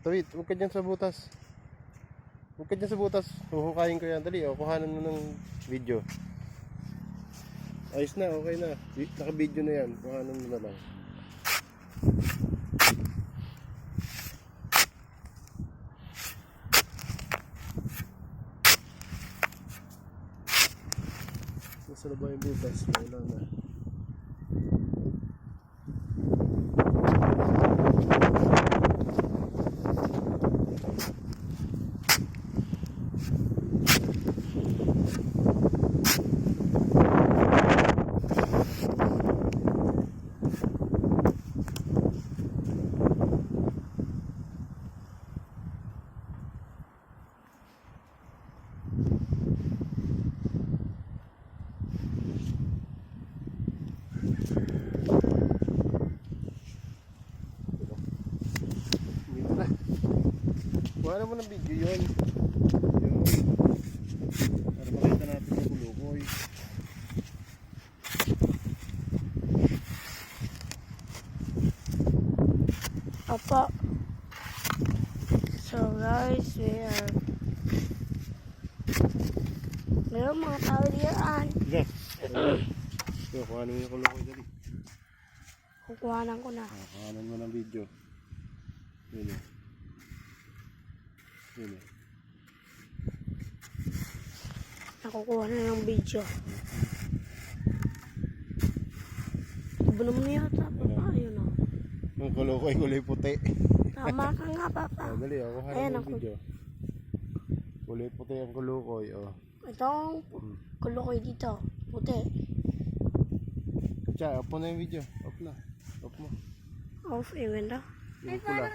Tawid, huwag ka dyan sa butas. Huwag ka dyan sa butas. Huhukayin ko yan. Dali, kuhanan mo ng video. Ayos na, okay na. Naka-video na yan. Kuhanan mo na lang. Nasa na ba yung butas? Wala na. Wala mo ng video yun. Para makita natin yung kulukoy. Opo. So guys, mayroong mga tao diyan. Yes. So, kuhanan mo yung kulukoy dali. Kukuhanan ko na. Kuhanan mo ng video. Yun yun. Yun yun. Nakukuha na ng video. Iba naman yata, papa. Ayun o. Yung kulukoy kulay puti. Tama ka nga, papa. Oh, dali, kuhanan Ayan mo ako. yung video. Kulay puti ang kulukoy. Oh. Itong kulukoy dito. Puti. Tiya, off mo na yung video. Off na. Off mo. Off, yung ganda. Yung pula.